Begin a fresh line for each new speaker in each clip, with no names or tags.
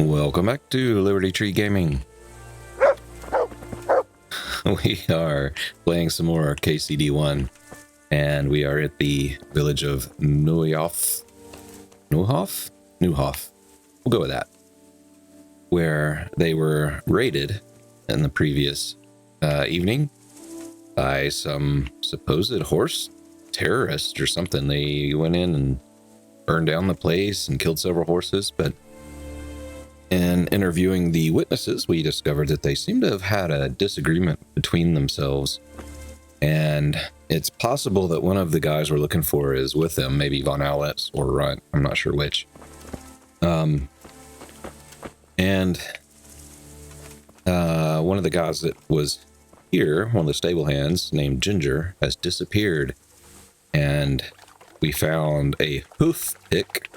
Welcome back to Liberty Tree Gaming. We are playing some more KCD1, and we are at the village of Neuhof. We'll go with that. Where they were raided in the previous evening by some supposed horse terrorists or something. They went in and burned down the place and killed several horses, but in interviewing the witnesses, we discovered that they seem to have had a disagreement between themselves, and it's possible that one of the guys we're looking for is with them, maybe Von Owletz or Runt, I'm not sure which. One of the guys that was here, one of the stable hands named Ginger, has disappeared, and we found a hoof pick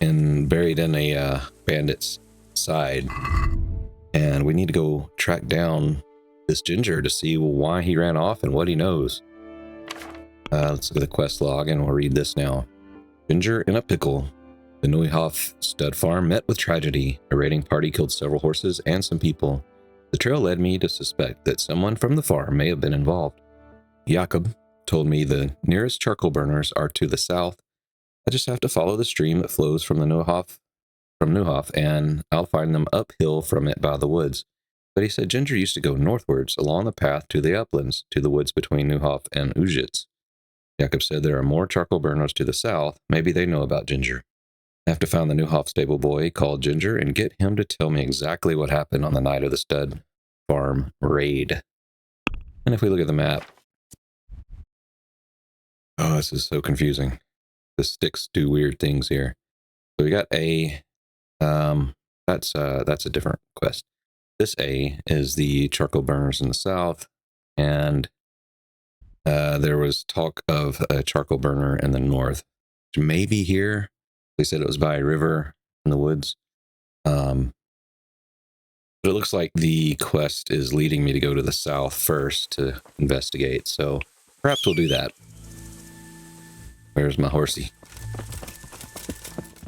and buried in a bandit's side, and we need to go track down this Ginger to see why he ran off and what he knows. Let's look at the quest log and we'll read this now. Ginger in a pickle. The Neuhof stud farm met with tragedy. A raiding party killed several horses and some people. The trail led me to suspect that someone from the farm may have been involved. Jakob told me the nearest charcoal burners are to the south. I just have to follow the stream that flows from the Neuhof, and I'll find them uphill from it by the woods. But he said Ginger used to go northwards along the path to the uplands, to the woods between Neuhof and Ujitz. Jakob said there are more charcoal burners to the south. Maybe they know about Ginger. I have to find the Neuhof stable boy called Ginger and get him to tell me exactly what happened on the night of the stud farm raid. And if we look at the map, oh, this is so confusing. The sticks do weird things here. So we got A. That's a different quest. This A is the charcoal burners in the south, and there was talk of a charcoal burner in the north, which may be here. They said it was by a river in the woods. But it looks like the quest is leading me to go to the south first to investigate. So perhaps we'll do that. Where's my horsey?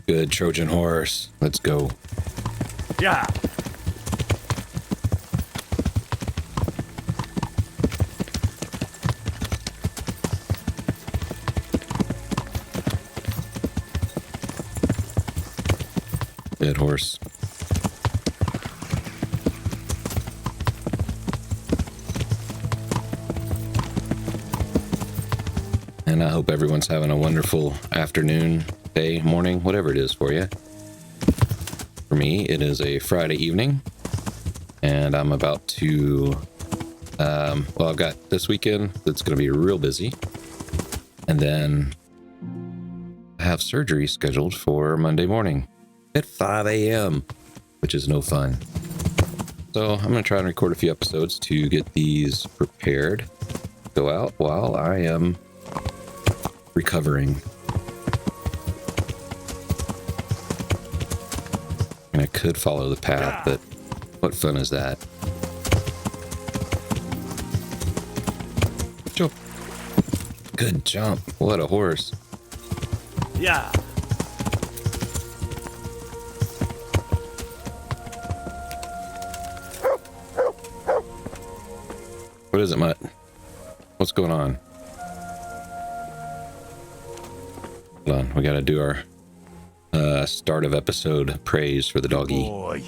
Good Trojan horse. Let's go.
Yeah.
Dead horse. And I hope everyone's having a wonderful afternoon, day, morning, whatever it is for you. For me, it is a Friday evening, and I'm about to, I've got this weekend that's going to be real busy, and then I have surgery scheduled for Monday morning at 5 a.m., which is no fun. So I'm going to try and record a few episodes to get these prepared, go out while I am recovering. And I could follow the path, but what fun is that? Jump. Good jump. What a horse.
Yeah.
What is it, Mutt? What's going on? Hold on, we gotta do our start of episode praise for the doggy.
Boy.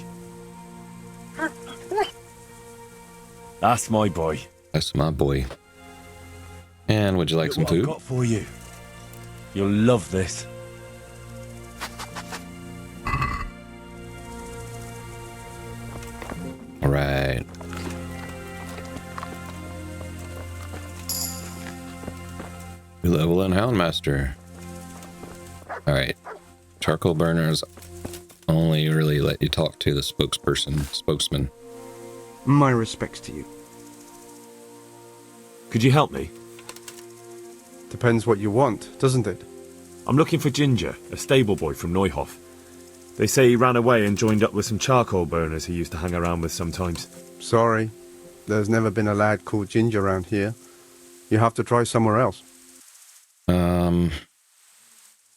That's my boy.
That's my boy. And would you like some
Look what
food?
I've got for you. You'll love this.
All right. New level in Houndmaster. All right. Charcoal burners only really let you talk to the spokesman.
My respects to you.
Could you help me?
Depends what you want, doesn't it?
I'm looking for Ginger, a stable boy from Neuhof. They say he ran away and joined up with some charcoal burners he used to hang around with sometimes.
Sorry, there's never been a lad called Ginger around here. You have to try somewhere else.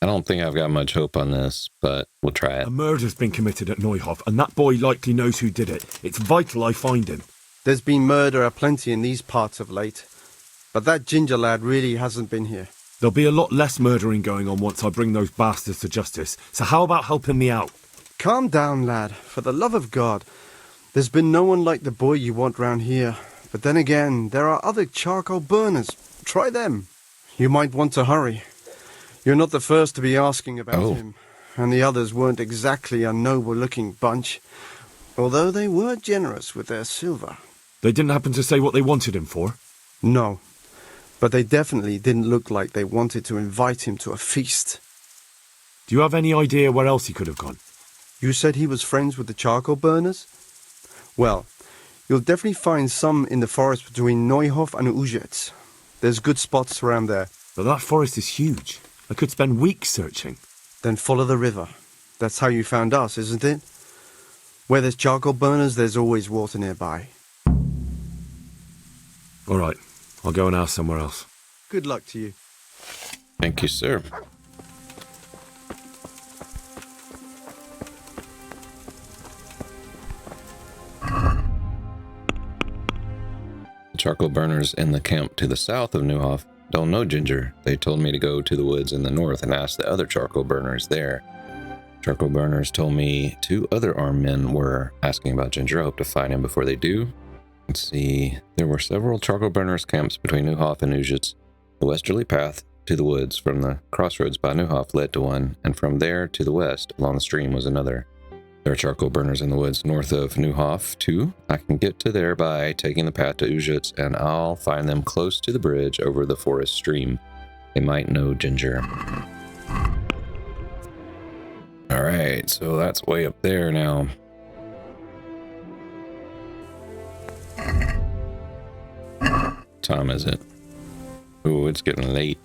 I don't think I've got much hope on this, but we'll try it.
A murder's been committed at Neuhof, and that boy likely knows who did it. It's vital I find him.
There's been murder aplenty in these parts of late, but that ginger lad really hasn't been here.
There'll be a lot less murdering going on once I bring those bastards to justice, so how about helping me out?
Calm down, lad, for the love of God. There's been no one like the boy you want round here. But then again, there are other charcoal burners. Try them. You might want to hurry. You're not the first to be asking about him, and the others weren't exactly a noble-looking bunch, although they were generous with their silver.
They didn't happen to say what they wanted him for?
No, but they definitely didn't look like they wanted to invite him to a feast.
Do you have any idea where else he could have gone?
You said he was friends with the charcoal burners? Well, you'll definitely find some in the forest between Neuhof and Uzets. There's good spots around there.
But that forest is huge. I could spend weeks searching.
Then follow the river. That's how you found us, isn't it? Where there's charcoal burners, there's always water nearby.
All right, I'll go and ask somewhere else.
Good luck to you.
Thank you, sir. The charcoal burners in the camp to the south of Neuhof don't know Ginger. They told me to go to the woods in the north and ask the other charcoal burners there. Charcoal burners told me 2 other armed men were asking about Ginger. I hope to find him before they do. Let's see. There were several charcoal burners camps between Neuhof and Uzets. The westerly path to the woods from the crossroads by Neuhof led to one, and from there to the west along the stream was another. There are charcoal burners in the woods north of Neuhof, too. I can get to there by taking the path to Uzets, and I'll find them close to the bridge over the forest stream. They might know Ginger. Alright, so that's way up there now. What time is it? Oh, it's getting late.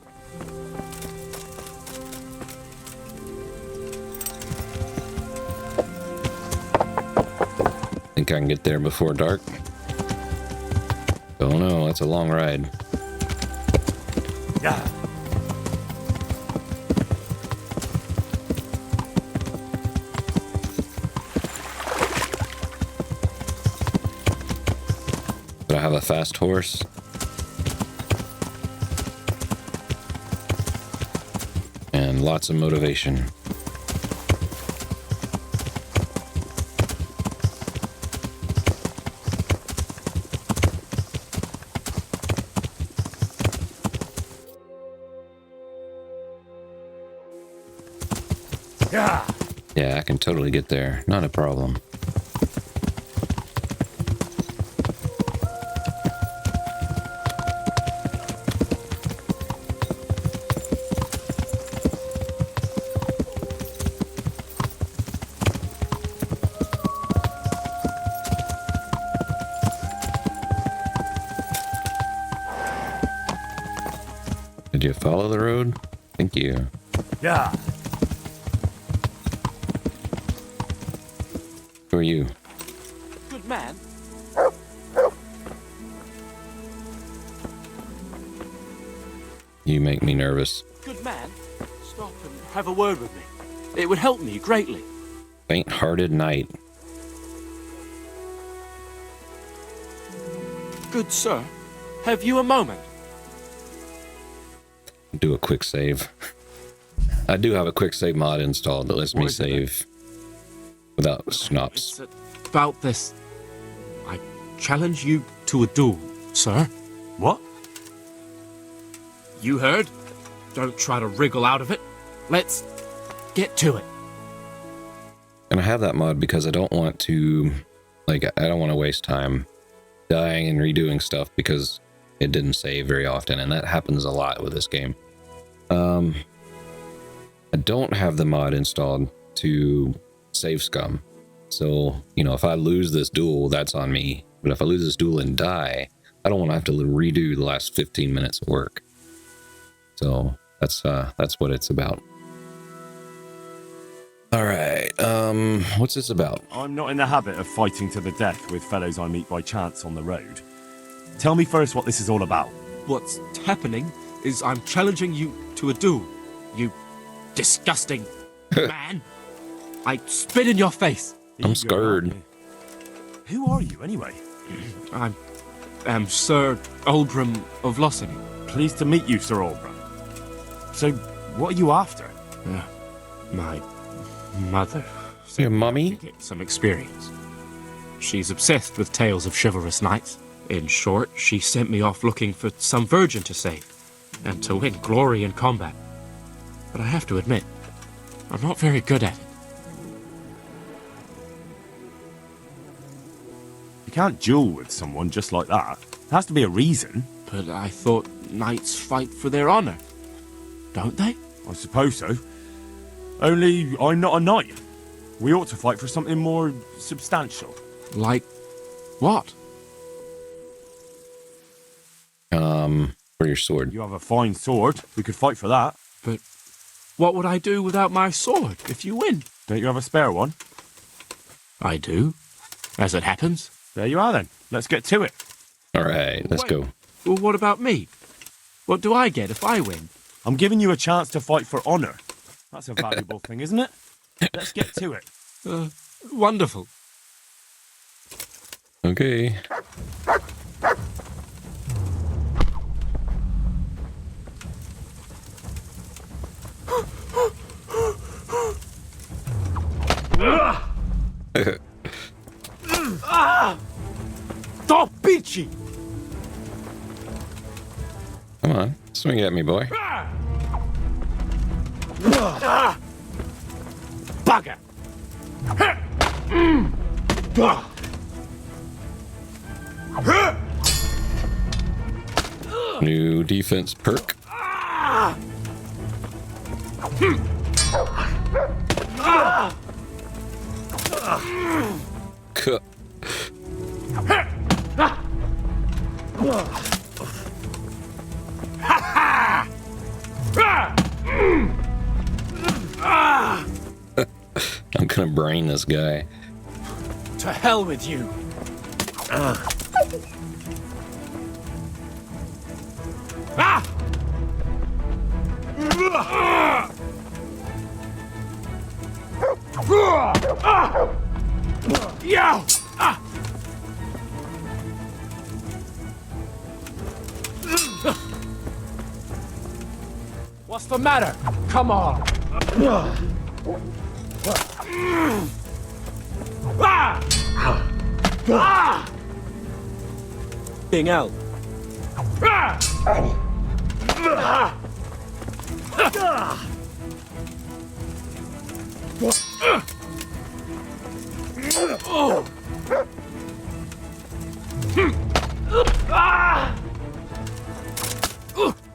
Think I can get there before dark? Don't know, that's a long ride.
Yeah.
Do I have a fast horse? And lots of motivation. Yeah, I can totally get there. Not a problem. Did you follow the road? Thank you.
Yeah.
Who are you?
Good man.
You make me nervous.
Good man. Stop and have a word with me. It would help me greatly.
Faint-hearted knight.
Good sir, have you a moment?
Do a quick save. I do have a quick save mod installed that lets me save without snaps.
It's about this. I challenge you to a duel, sir.
What?
You heard? Don't try to wriggle out of it. Let's get to it.
And I have that mod because I don't want to, I don't want to waste time dying and redoing stuff because it didn't save very often, and that happens a lot with this game. I don't have the mod installed to save scum. So, if I lose this duel, that's on me. But if I lose this duel and die, I don't want to have to redo the last 15 minutes of work. So that's what it's about. All right, what's this about?
I'm not in the habit of fighting to the death with fellows I meet by chance on the road. Tell me first what this is all about.
What's happening is I'm challenging you to a duel. You disgusting man. I spit in your face.
I'm scared.
Who are you, anyway?
I am Sir Oldram of Lossing.
Pleased to meet you, Sir Oldram. So, what are you after?
My mother.
Your mummy?
To get some experience. She's obsessed with tales of chivalrous knights. In short, she sent me off looking for some virgin to save, and to win glory in combat. But I have to admit, I'm not very good at it.
You can't duel with someone just like that. There has to be a reason.
But I thought knights fight for their honor, don't they?
I suppose so. Only I'm not a knight. We ought to fight for something more substantial.
Like what?
For your sword.
You have a fine sword. We could fight for that.
But what would I do without my sword if you win?
Don't you have a spare one?
I do, as it happens.
There you are then. Let's get to it.
All right, let's
Wait.
go.
Well, what about me? What do I get if I win?
I'm giving you a chance to fight for honor. That's a valuable thing, isn't it? Let's get to it.
Wonderful.
Okay.
Stop, bitchy!
Come on, swing at me, boy.
Bugger!
New defense perk. Cut. I'm gonna brain this guy.
To hell with you.
Yo!
What's the matter? Come on. Being out.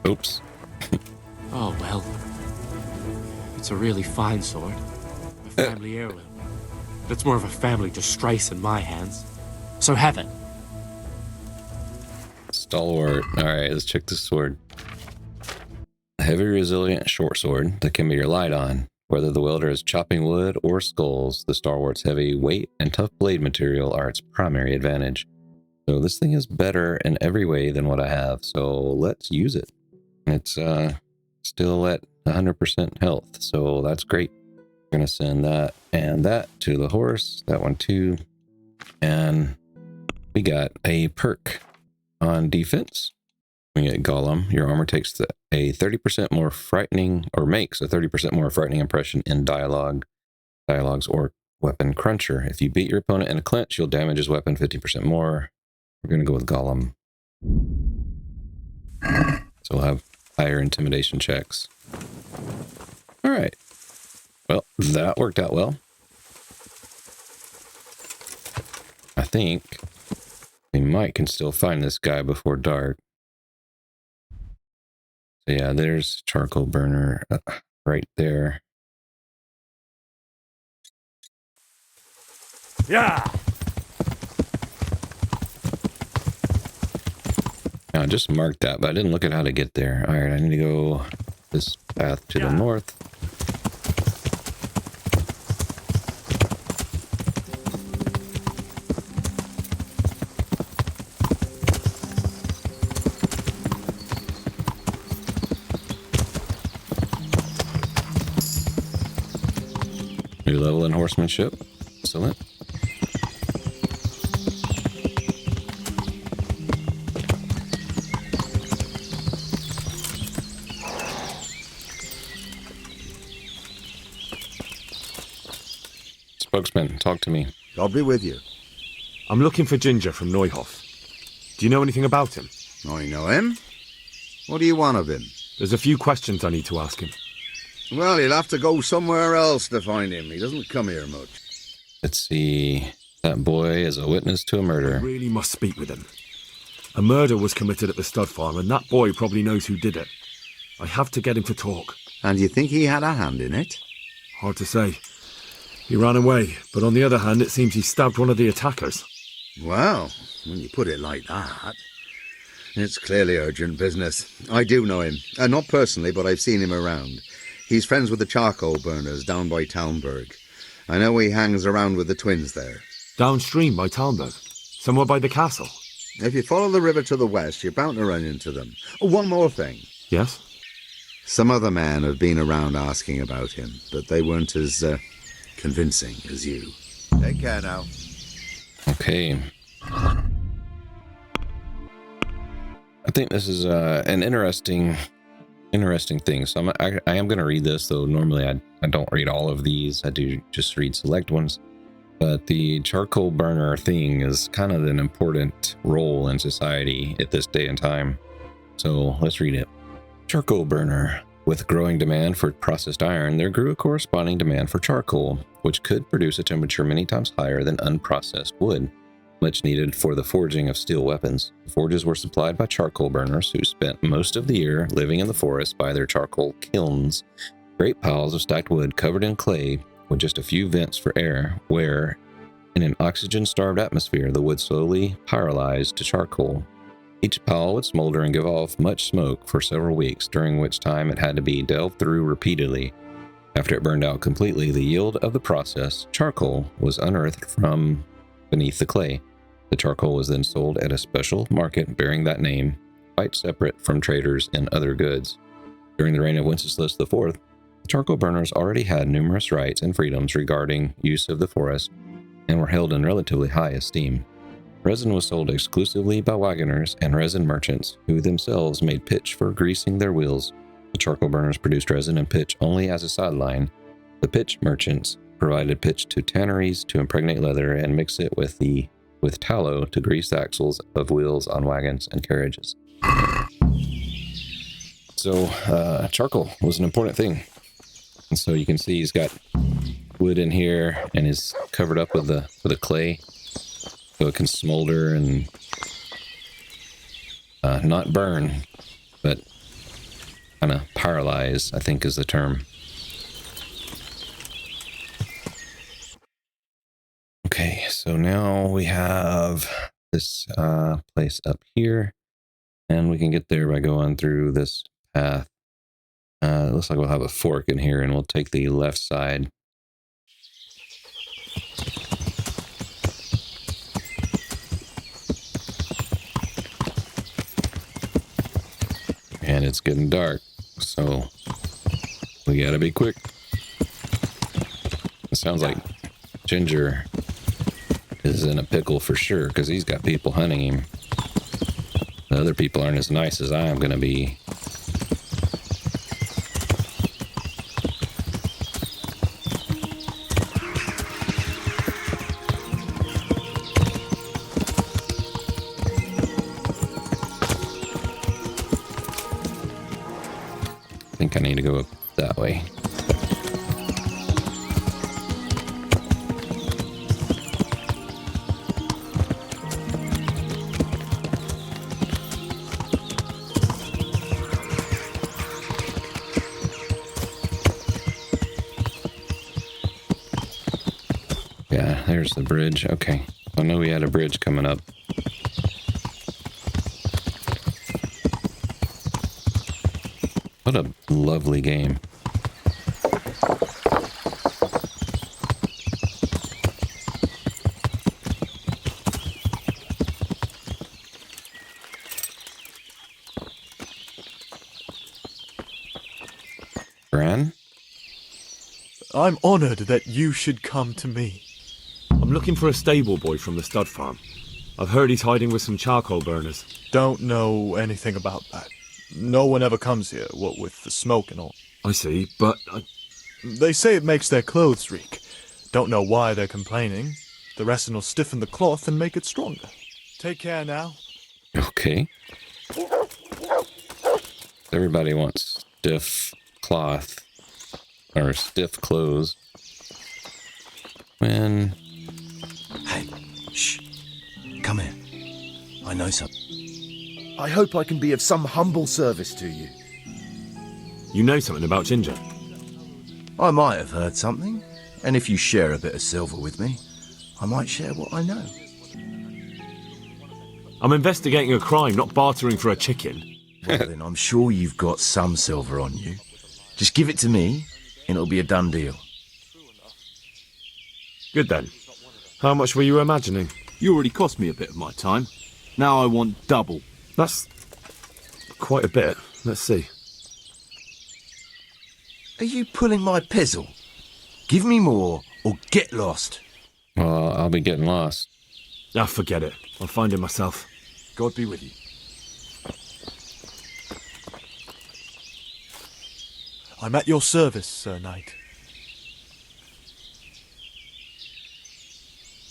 Oops.
Oh, well. It's a really fine sword. A family heirloom. But it's more of a family disgrace in my hands. So have it.
Stalwart. Alright, let's check this sword. A heavy, resilient short sword that can be relied on. Whether the wielder is chopping wood or skulls, the Stalwart's heavy weight and tough blade material are its primary advantage. So this thing is better in every way than what I have, so let's use it. It's still at 100% health, so that's great. We're gonna send that and that to the horse, that one too. And we got a perk on defense. We get Gollum. Your armor takes a 30% more frightening, or makes a 30% more frightening impression in dialogues or weapon cruncher. If you beat your opponent in a clinch, you'll damage his weapon 50% more. We're gonna go with Gollum. So we'll have higher intimidation checks. All right. Well, that worked out well. I think we can still find this guy before dark. So yeah, there's charcoal burner right there.
Yeah!
Now, I just marked that, but I didn't look at how to get there. All right, I need to go this path to the north. level in horsemanship. Excellent. Spokesman, talk to me.
I'll be with you.
I'm looking for Ginger from Neuhof. Do you know anything about him?
I know him. What do you want of him?
There's a few questions I need to ask him.
Well, he'll have to go somewhere else to find him. He doesn't come here much.
Let's see. That boy is a witness to a
I
murder.
really must speak with him. A murder was committed at the stud farm, and that boy probably knows who did it. I have to get him to talk.
And you think he had a hand in it?
Hard to say. He ran away, but on the other hand, it seems he stabbed one of the attackers.
Well, when you put it like that, it's clearly urgent business. I do know him. Not personally, but I've seen him around. He's friends with the charcoal burners down by Talmberg. I know he hangs around with the twins there.
Downstream by Talmberg, somewhere by the castle.
If you follow the river to the west, you're bound to run into them. Oh, one more thing.
Yes?
Some other men have been around asking about him, but they weren't as convincing as you. Take care now.
Okay. I think this is an interesting thing. So I am going to read this, though normally I don't read all of these. I do just read select ones. But the charcoal burner thing is kind of an important role in society at this day and time. So let's read it. Charcoal burner. With growing demand for processed iron, there grew a corresponding demand for charcoal, which could produce a temperature many times higher than unprocessed wood, much needed for the forging of steel weapons. The forges were supplied by charcoal burners who spent most of the year living in the forest by their charcoal kilns, great piles of stacked wood covered in clay with just a few vents for air, where, in an oxygen-starved atmosphere, the wood slowly pyrolyzed to charcoal. Each pile would smolder and give off much smoke for several weeks, during which time it had to be delved through repeatedly. After it burned out completely, the yield of the process, charcoal, was unearthed from beneath the clay. The charcoal was then sold at a special market bearing that name, quite separate from traders in other goods. During the reign of Wenceslas IV, the charcoal burners already had numerous rights and freedoms regarding use of the forest, and were held in relatively high esteem. Resin was sold exclusively by wagoners and resin merchants, who themselves made pitch for greasing their wheels. The charcoal burners produced resin and pitch only as a sideline. The pitch merchants provided pitch to tanneries to impregnate leather and mix it with tallow to grease the axles of wheels on wagons and carriages. So charcoal was an important thing. And so you can see he's got wood in here and is covered up with the clay, so it can smolder and not burn, but kind of pyrolyze, I think is the term. Okay, so now we have this place up here, and we can get there by going through this path. It looks like we'll have a fork in here, and we'll take the left side. And it's getting dark, so we gotta be quick. It sounds like Ginger is in a pickle for sure, because he's got people hunting him. The other people aren't as nice as I am gonna be. I think I need to go up that way. Yeah, there's the bridge. Okay. I know we had a bridge coming up. What a lovely game. Bran?
I'm honored that you should come to me.
I'm looking for a stable boy from the stud farm. I've heard he's hiding with some charcoal burners.
Don't know anything about that. No one ever comes here, what with the smoke and all.
I see, but
They say it makes their clothes reek. Don't know why they're complaining. The rest will stiffen the cloth and make it stronger. Take care now.
Okay. Everybody wants stiff cloth or stiff clothes. When
Hey, shh. Come here. I know something.
I hope I can be of some humble service to you.
you know something about Ginger.
I might have heard something, and if you share a bit of silver with me, I might share what I know.
I'm investigating a crime, not bartering for a chicken.
Well, then I'm sure you've got some silver on you. Just give it to me, and it'll be a done deal.
Good then. How much were you imagining?
You already cost me a bit of my time. Now I want double.
That's quite a bit. Let's see.
Are you pulling my pizzle? Give me more, or get lost.
well, I'll be getting lost.
Ah, forget it. I'll find him myself.
God be with you.
I'm at your service, Sir Knight.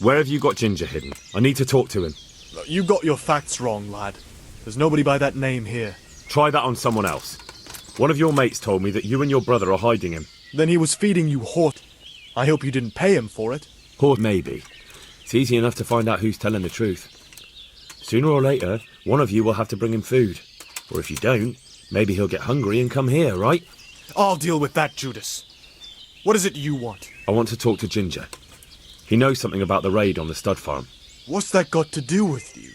Where have you got Ginger hidden? I need to talk to him.
You got your facts wrong, lad. There's nobody by that name here.
Try that on someone else. One of your mates told me that you and your brother are hiding him.
Then he was feeding you hort. I hope you didn't pay him for it.
Or maybe. It's easy enough to find out who's telling the truth. Sooner or later, one of you will have to bring him food. Or if you don't, maybe he'll get hungry and come here, right?
I'll deal with that, Judas. What is it you want?
I want to talk to Ginger. He knows something about the raid on the stud farm.
What's that got to do with you?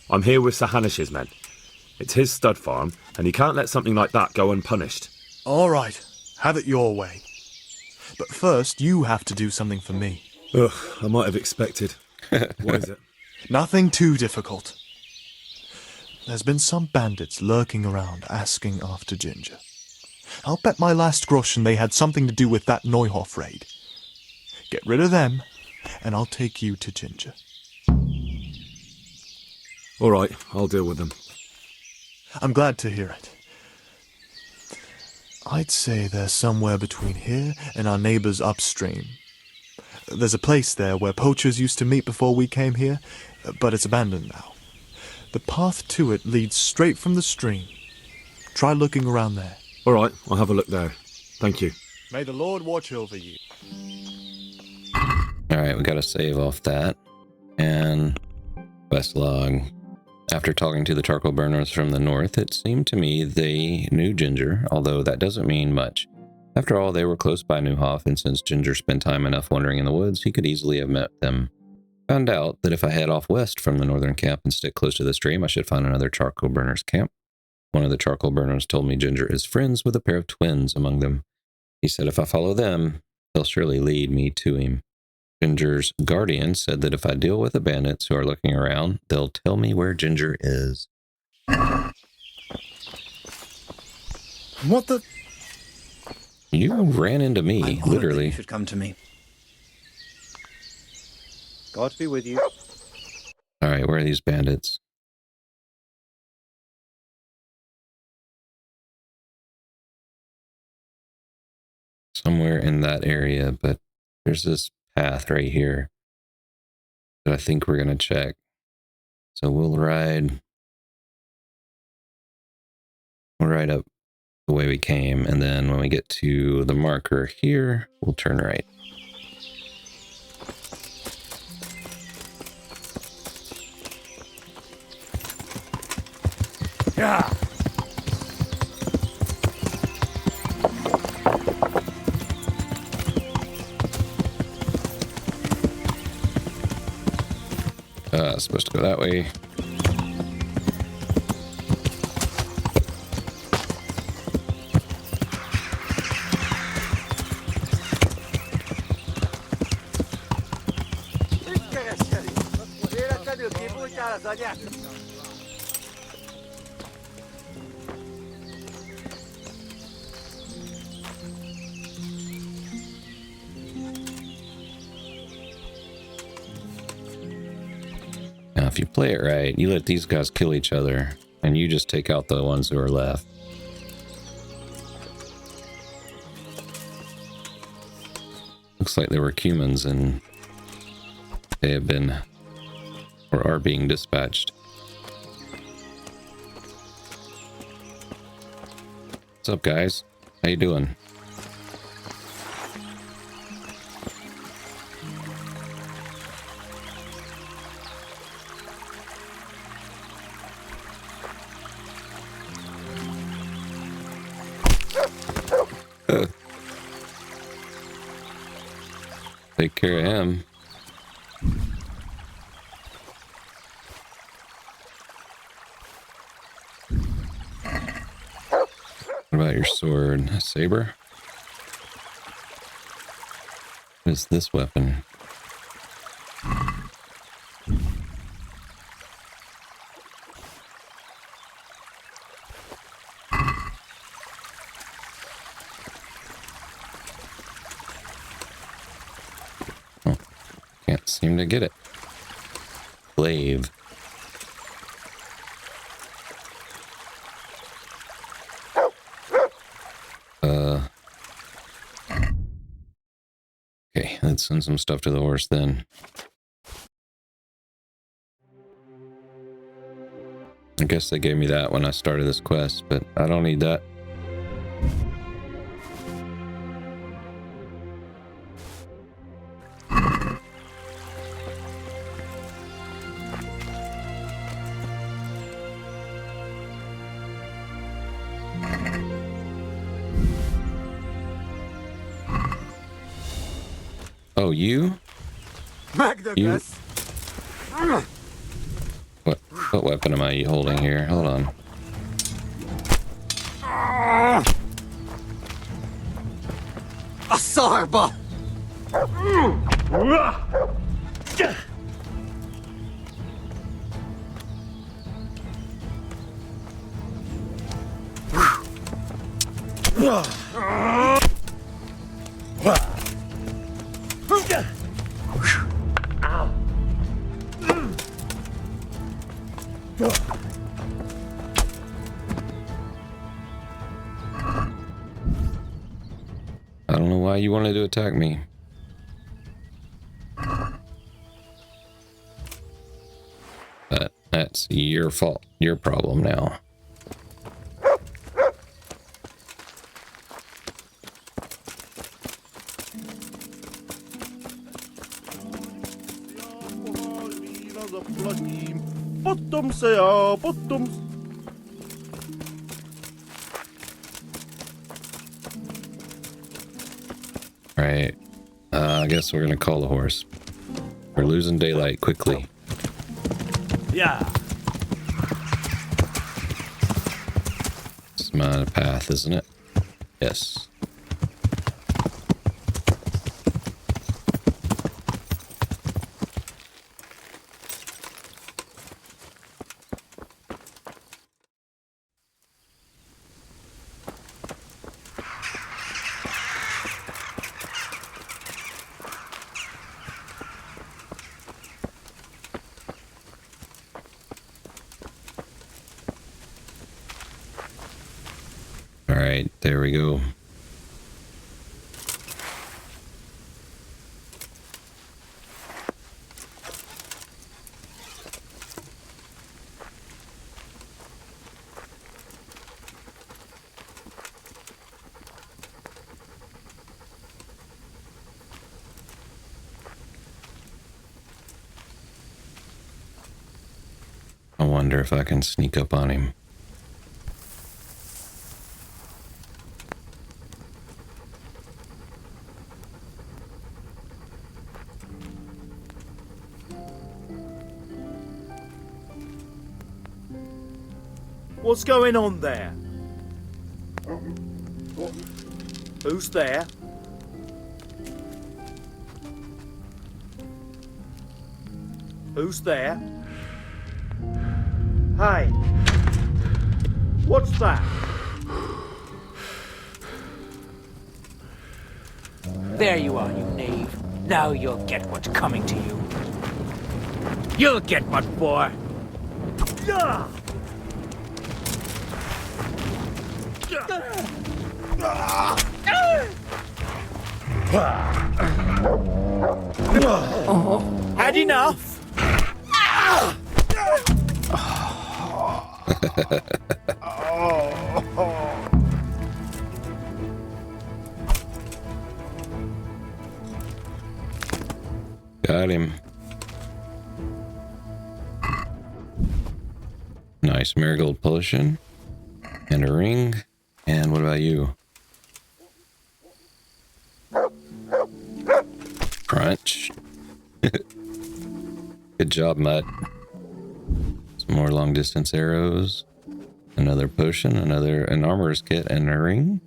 I'm here with Sir Hanish's men. It's his stud farm, and he can't let something like that go unpunished.
All right, have it your way. But first, you have to do something for me.
Ugh, I might have expected. What is it?
Nothing too difficult. There's been some bandits lurking around asking after Ginger. I'll bet my last groschen they had something to do with that Neuhof raid. Get rid of them, and I'll take you to Ginger.
All right, I'll deal with them.
I'm glad to hear it. I'd say they're somewhere between here and our neighbors upstream. There's a place there where poachers used to meet before we came here, but it's abandoned now. The path to it leads straight from the stream. Try looking around there.
All right, I'll have a look there. Thank you.
May the Lord watch over you.
Alright, we gotta save off that. And quest log. After talking to the charcoal burners from the north, it seemed to me they knew Ginger, although that doesn't mean much. After all, they were close by Neuhof, and since Ginger spent time enough wandering in the woods, he could easily have met them. Found out that if I head off west from the northern camp and stick close to the stream, I should find another charcoal burners camp. One of the charcoal burners told me Ginger is friends with a pair of twins among them. He said if I follow them, they'll surely lead me to him. Ginger's guardian said that if I deal with the bandits who are looking around, they'll tell me where Ginger is.
What the?
You ran into me,
I'm honored that
literally.
You should come to me.
God be with you.
Alright, where are these bandits? Somewhere in that area, but there's this path right here that I think we're going to check. So we'll ride up the way we came, and then when we get to the marker here, we'll turn right.
Yeah.
Supposed to go that way. Now, if you play it right, you let these guys kill each other, and you just take out the ones who are left. Looks like there were Cumans, and they have been, or are being dispatched. What's up, guys? How you doing? Take care of him. What about your sword? A saber? What is this weapon? Oh, can't seem to get it. Glaive. Okay, let's send some stuff to the horse then. I guess they gave me that when I started this quest, but I don't need that. Oh, you? You? What weapon am I holding here? Hold on.
Asarba!
I don't know why you wanted to attack me. But that's your fault. Your problem now. Right. I guess we're gonna call the horse. We're losing daylight quickly.
Yeah.
It's my path, isn't it? Yes. Alright, there we go. I wonder if I can sneak up on him.
What's going on there? Who's there? Who's there? Hey! What's that?
There you are, you knave. Now you'll get what's coming to you.
You'll get what for.
Had enough?
Got him. Nice marigold potion. And a ring. And what about you? Crunch. Good job, Mutt. Some more long distance arrows. Another potion, an armorer's kit, and a ring.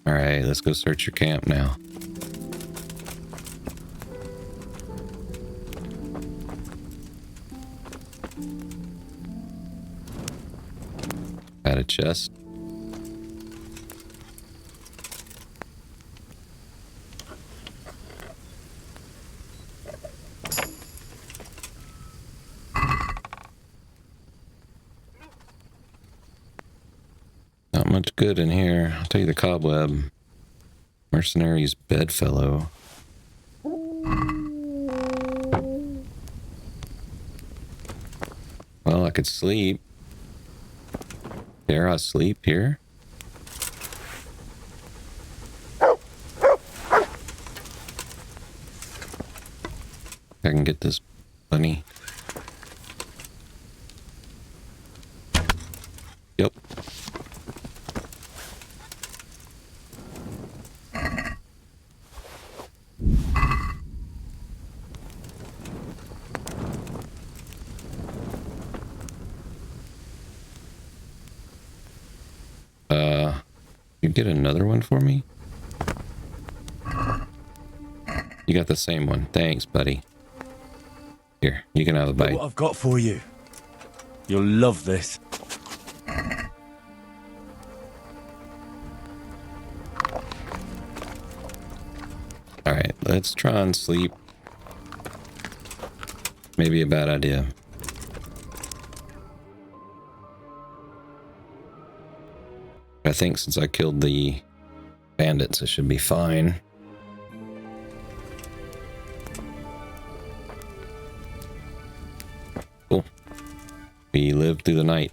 Alright, let's go search your camp now. Got a chest. Not much good in here. I'll tell you the cobweb. Mercenary's bedfellow. Well, I could sleep. Dare I sleep here? I can get this bunny. Yep. You get another one for me? You got the same one. Thanks, buddy. Here, you can have a bite.
What I've got for you. You'll love this.
Alright, let's try and sleep. Maybe a bad idea. I think since I killed the bandits, it should be fine. Cool. We lived through the night.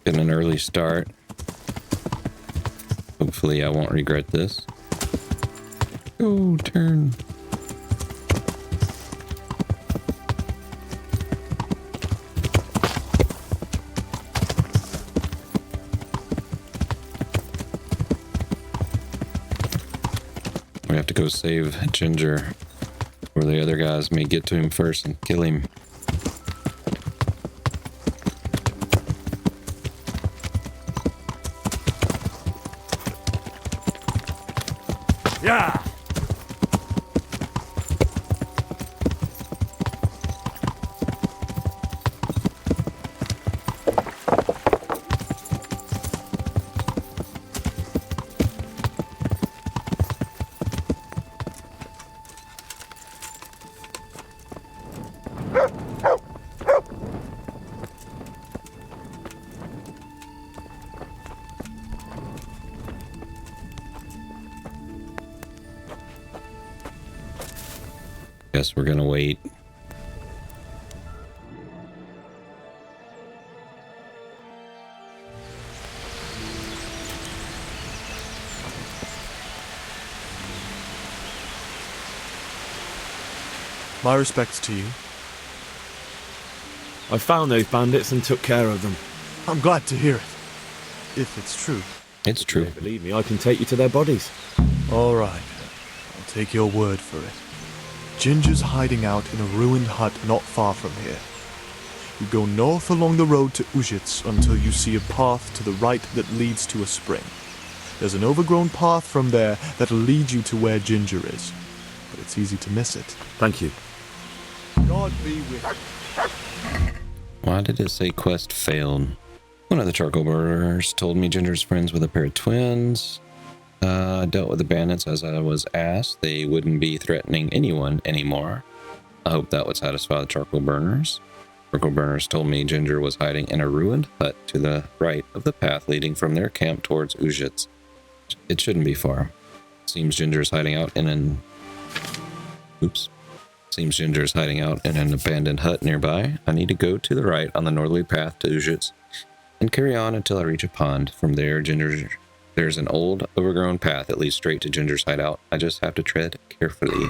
Getting an early start. Hopefully I won't regret this. Oh, turn. We have to go save Ginger, or the other guys may get to him first and kill him.
Yeah!
Guess we're gonna wait.
My respects to you.
I found those bandits and took care of them.
I'm glad to hear it. If it's true.
It's true.
Believe me, I can take you to their bodies.
All right. I'll take your word for it. Ginger's hiding out in a ruined hut not far from here. You go north along the road to Ujits until you see a path to the right that leads to a spring. There's an overgrown path from there that'll lead you to where Ginger is, but it's easy to miss it.
Thank you.
God be with you.
Why did it say quest failed? One of the charcoal burners told me Ginger's friends with a pair of twins. I dealt with the bandits as I was asked. They wouldn't be threatening anyone anymore. I hope that would satisfy the charcoal burners. Charcoal burners told me Ginger was hiding in a ruined hut to the right of the path leading from their camp towards Ujits. It shouldn't be far. Seems Ginger's hiding out in an... Seems Ginger's hiding out in an abandoned hut nearby. I need to go to the right on the northerly path to Ujits and carry on until I reach a pond. From there, there's an old, overgrown path that leads straight to Ginger's hideout. I just have to tread carefully.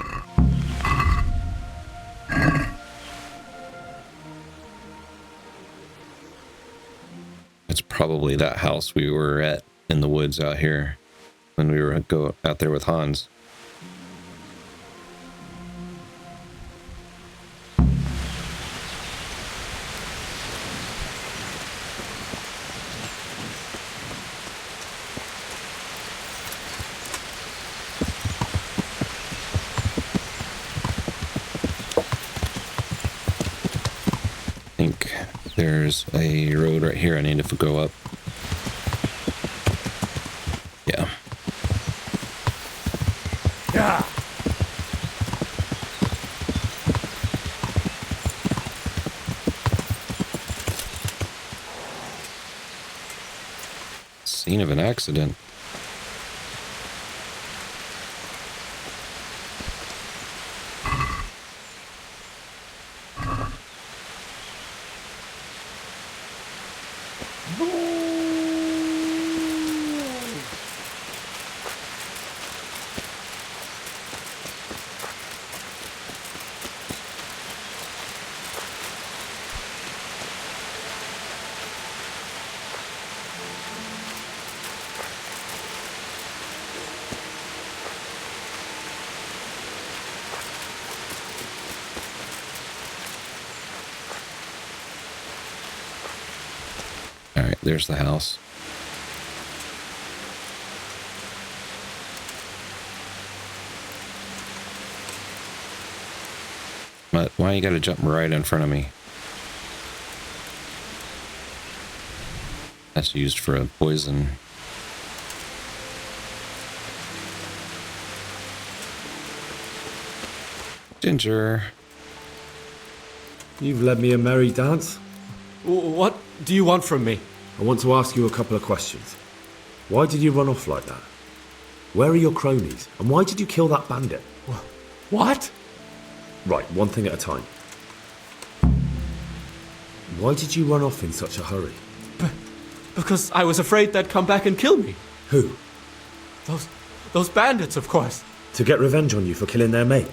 It's probably that house we were at in the woods out here when we were out there with Hans. I think there's a road right here I need to go up. Yeah.
Yeah.
Scene of an accident. Alright, there's the house. But why you gotta jump right in front of me? That's used for a poison. Ginger.
You've led me a merry dance.
What do you want from me?
I want to ask you a couple of questions. Why did you run off like that? Where are your cronies? And why did you kill that bandit?
What?
Right, one thing at a time. Why did you run off in such a hurry?
Because I was afraid they'd come back and kill me.
Who?
Those bandits, of course.
To get revenge on you for killing their mate?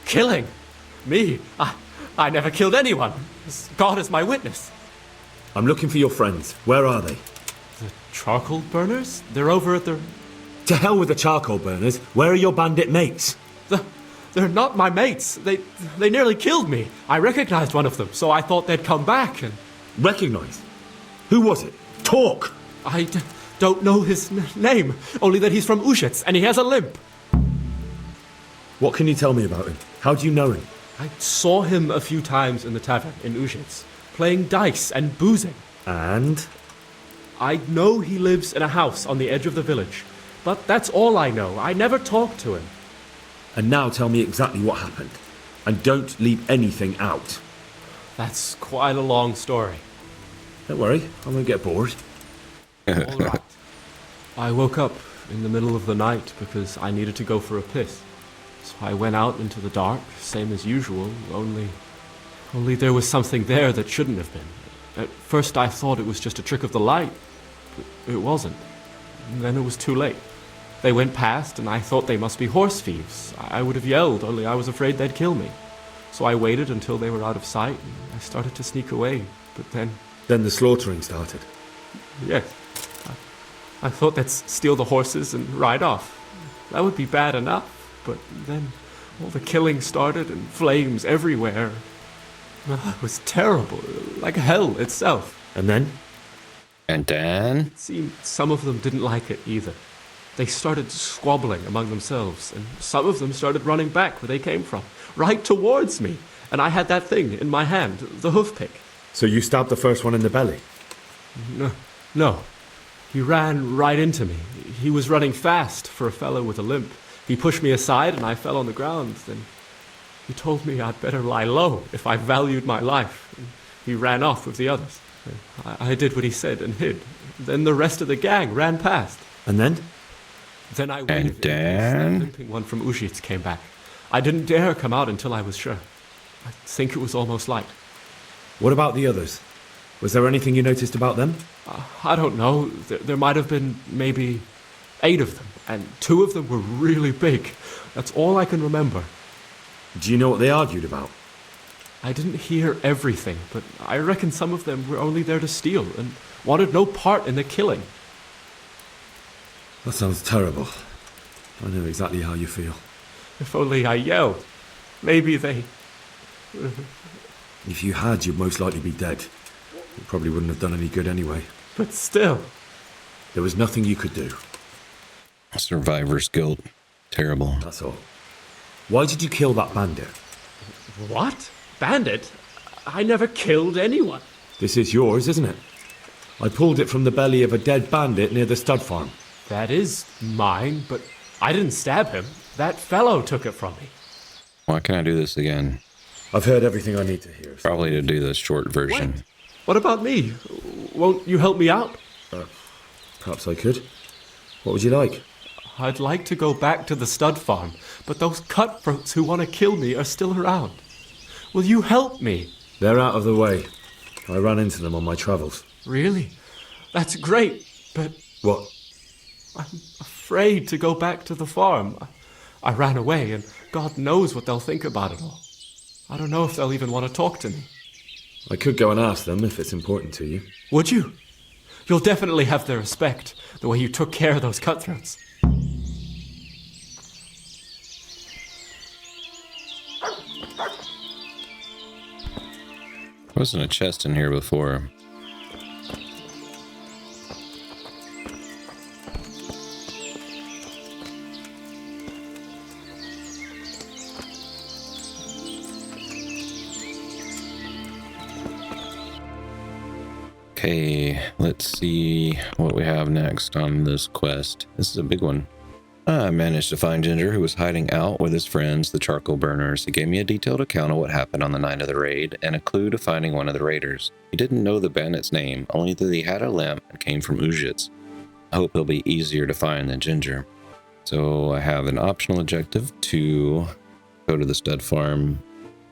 Killing? Me? I never killed anyone. God is my witness.
I'm looking for your friends. Where are they?
The charcoal burners? They're over at the...
To hell with the charcoal burners. Where are your bandit mates?
They're not my mates. They nearly killed me. I recognized one of them, so I thought they'd come back and...
Recognized? Who was it? Talk!
I don't know his name, only that he's from Ujits and he has a limp.
What can you tell me about him? How do you know him?
I saw him a few times in the tavern in Ujits, playing dice and boozing.
And?
I know he lives in a house on the edge of the village, but that's all I know. I never talked to him.
And now tell me exactly what happened. And don't leave anything out.
That's quite a long story.
Don't worry, I won't get bored.
All right. I woke up in the middle of the night because I needed to go for a piss. So I went out into the dark, same as usual, only there was something there that shouldn't have been. At first I thought it was just a trick of the light, but it wasn't. And then it was too late. They went past and I thought they must be horse thieves. I would have yelled, only I was afraid they'd kill me. So I waited until they were out of sight and I started to sneak away, but then...
Then the slaughtering started?
Yes. I thought they'd steal the horses and ride off. That would be bad enough, but then All the killing started and flames everywhere. It was terrible, like hell itself.
And then?
And then?
It seemed some of them didn't like it either. They started squabbling among themselves, and some of them started running back where they came from, right towards me. And I had that thing in my hand, the hoof pick.
So you stabbed the first one in the belly?
No. He ran right into me. He was running fast for a fellow with a limp. He pushed me aside and I fell on the ground. Then he told me I'd better lie low if I valued my life. He ran off with the others. I did what he said and hid. Then the rest of the gang ran past.
And then?
Then I waited. And the limping one from Ujits came back. I didn't dare come out until I was sure. I think it was almost light.
What about the others? Was there anything you noticed about them?
I don't know. There might have been maybe 8 of them, and 2 of them were really big. That's all I can remember.
Do you know what they argued about?
I didn't hear everything, but I reckon some of them were only there to steal and wanted no part in the killing.
That sounds terrible. I know exactly how you feel.
If only I yelled. Maybe they...
If you had, you'd most likely be dead. It probably wouldn't have done any good anyway.
But still.
There was nothing you could do.
Survivor's guilt. Terrible.
That's all. Why did you kill that bandit?
What? Bandit? I never killed anyone.
This is yours, isn't it? I pulled it from the belly of a dead bandit near the stud farm.
That is mine, but I didn't stab him. That fellow took it from me.
Why can't I do this again?
I've heard everything I need to hear.
Probably to do the short version.
What about me? Won't you help me out?
Perhaps I could. What would you like?
I'd like to go back to the stud farm, but those cutthroats who want to kill me are still around. Will you help me?
They're out of the way. I ran into them on my travels.
Really? That's great, but...
What?
I'm afraid to go back to the farm. I ran away, and God knows what they'll think about it all. I don't know if they'll even want to talk to me.
I could go and ask them if it's important to you.
Would you? You'll definitely have their respect, the way you took care of those cutthroats.
There wasn't a chest in here before. Okay, let's see what we have next on this quest. This is a big one. I managed to find Ginger, who was hiding out with his friends, the charcoal burners. He gave me a detailed account of what happened on the night of the raid and a clue to finding one of the raiders. He didn't know the bandit's name, only that he had a limp and came from Ujits. I hope he'll be easier to find than Ginger. So I have an optional objective to go to the stud farm.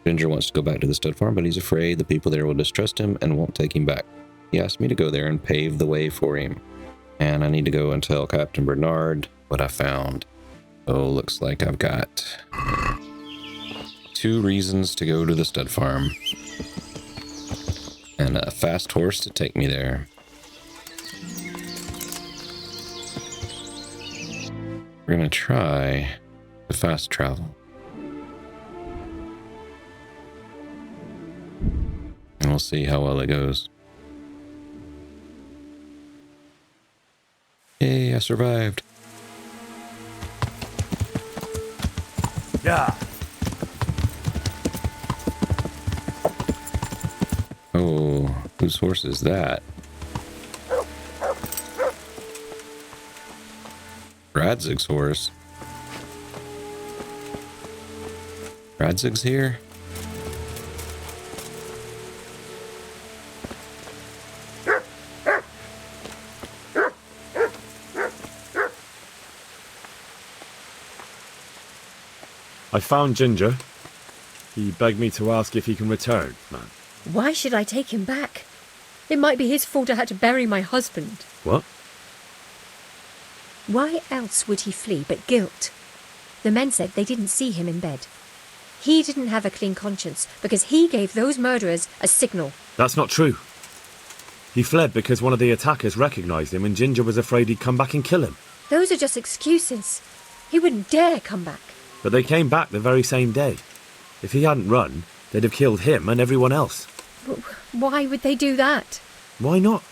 Ginger wants to go back to the stud farm, but he's afraid the people there will distrust him and won't take him back. He asked me to go there and pave the way for him. And I need to go and tell Captain Bernard what I found. So looks like I've got 2 reasons to go to the stud farm. And a fast horse to take me there. We're gonna try to fast travel. And we'll see how well it goes. Yay, I survived.
Yeah.
Oh, whose horse is that? Radzig's horse. Radzig's here?
I found Ginger. He begged me to ask if he can return, man.
Why should I take him back? It might be his fault I had to bury my husband.
What?
Why else would he flee but guilt? The men said they didn't see him in bed. He didn't have a clean conscience because he gave those murderers a signal.
That's not true. He fled because one of the attackers recognised him and Ginger was afraid he'd come back and kill him.
Those are just excuses. He wouldn't dare come back.
But they came back the very same day. If he hadn't run, they'd have killed him and everyone else.
Why would they do that?
Why not?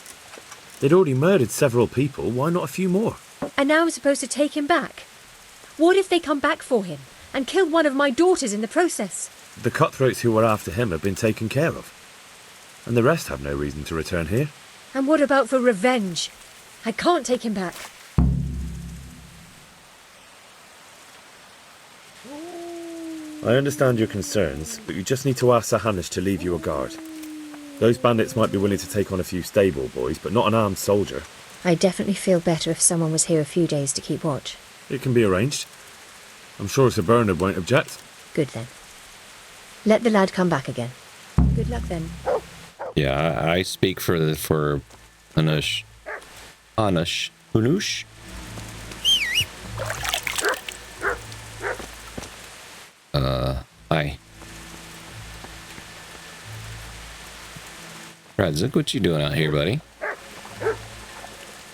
They'd already murdered several people, why not a few more?
And now I'm supposed to take him back? What if they come back for him and kill one of my daughters in the process?
The cutthroats who were after him have been taken care of. And the rest have no reason to return here.
And what about for revenge? I can't take him back.
I understand your concerns, but you just need to ask Sir Hanish to leave you a guard. Those bandits might be willing to take on a few stable boys, but not an armed soldier.
I definitely feel better if someone was here a few days to keep watch.
It can be arranged. I'm sure Sir Bernard won't object.
Good then. Let the lad come back again. Good luck then.
Yeah, I speak for Hanush. Hanush? Hi. Radzig, what you doing out here, buddy?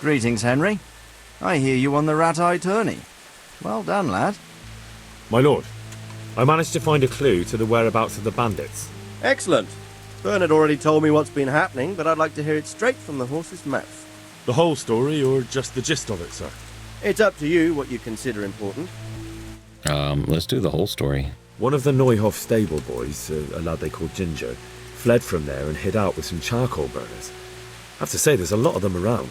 Greetings, Henry. I hear you on the rat-eye tourney. Well done, lad.
My lord, I managed to find a clue to the whereabouts of the bandits.
Excellent. Bernard already told me what's been happening, but I'd like to hear it straight from the horse's mouth.
The whole story, or just the gist of it, sir?
It's up to you what you consider important.
Let's do the whole story.
One of the Neuhoff stable boys, a lad they called Ginger, fled from there and hid out with some charcoal burners. I have to say, there's a lot of them around.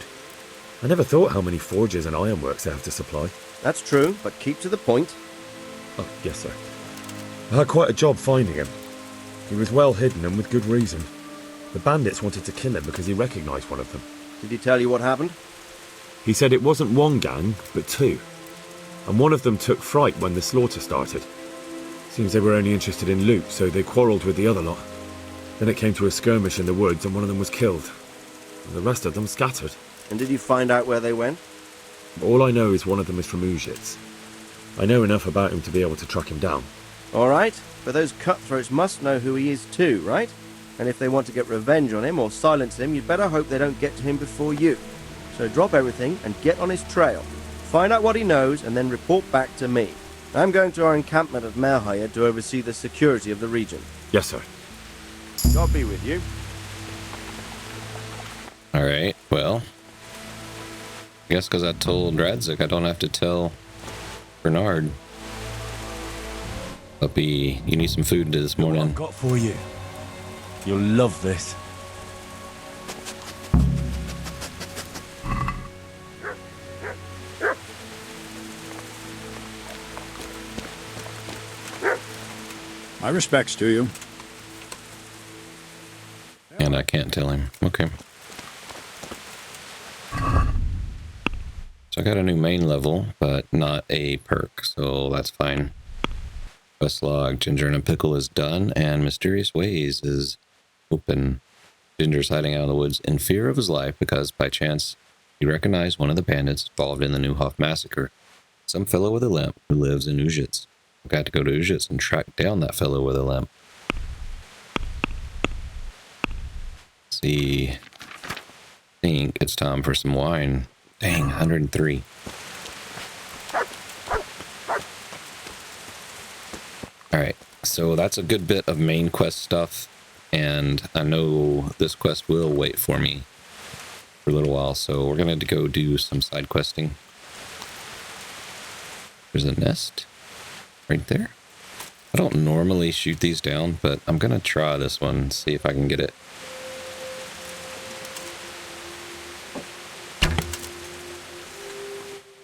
I never thought how many forges and ironworks they have to supply.
That's true, but keep to the point.
Oh, yes, sir. I had quite a job finding him. He was well hidden and with good reason. The bandits wanted to kill him because he recognised one of them.
Did he tell you what happened?
He said it wasn't one gang, but two. And one of them took fright when the slaughter started. Seems they were only interested in loot, so they quarrelled with the other lot. Then it came to a skirmish in the woods and one of them was killed. And the rest of them scattered.
And did you find out where they went?
All I know is one of them is from Uzhitz. I know enough about him to be able to track him down.
All right, but those cutthroats must know who he is too, right? And if they want to get revenge on him or silence him, you'd better hope they don't get to him before you. So drop everything and get on his trail. Find out what he knows and then report back to me. I'm going to our encampment at Merhaya to oversee the security of the region.
Yes, sir.
God be with you.
Alright, well. I guess because I told Radzig, I don't have to tell Bernard. Puppy, you need some food this morning.
What I've got for you. You'll love this.
My respects to you.
And I can't tell him. Okay. So I got a new main level, but not a perk, so that's fine. Quest log, Ginger and a Pickle is done, and Mysterious Ways is open. Ginger's hiding out of the woods in fear of his life because, by chance, he recognized one of the bandits involved in the Neuhoff massacre. Some fellow with a limp who lives in Uzhitz. I've got to go to Uzhitz and track down that fellow with a limp. Let's see. I think it's time for some wine. Dang, 103. Alright, so that's a good bit of main quest stuff, and I know this quest will wait for me for a little while, so we're going to go do some side questing. There's a nest right there. I don't normally shoot these down, but I'm going to try this one, see if I can get it.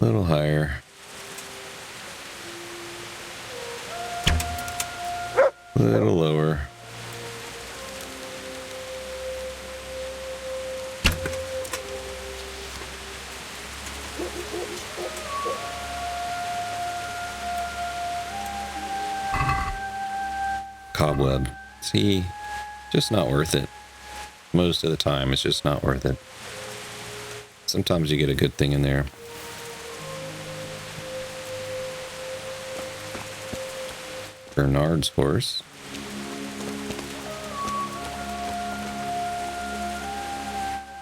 A little higher. A little lower. Cobweb. See, just not worth it. Most of the time, it's just not worth it. Sometimes you get a good thing in there. Bernard's horse.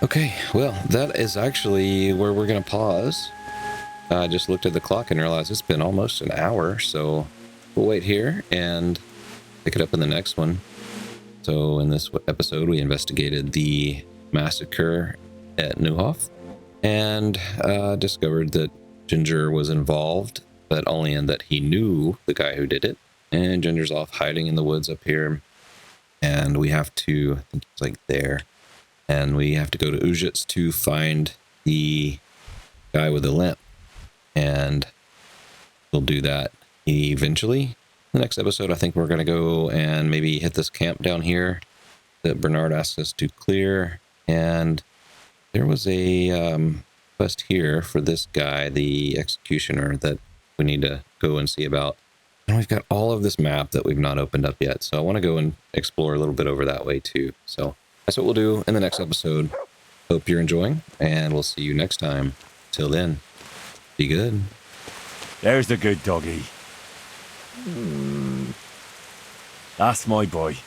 Okay, well, that is actually where we're going to pause. I just looked at the clock and realized it's been almost an hour, so we'll wait here and pick it up in the next one. So in this episode, we investigated the massacre at Neuhof and discovered that Ginger was involved, but only in that he knew the guy who did it. And Ginger's off hiding in the woods up here. And we have to, I think it's like there. And we have to go to Ujits to find the guy with the limp. And we'll do that eventually. The next episode, I think we're going to go and maybe hit this camp down here that Bernard asked us to clear. And there was a quest here for this guy, the executioner, that we need to go and see about. And we've got all of this map that we've not opened up yet. So I want to go and explore a little bit over that way too. So that's what we'll do in the next episode. Hope you're enjoying, and we'll see you next time. Till then, be good.
There's the good doggy. That's my boy.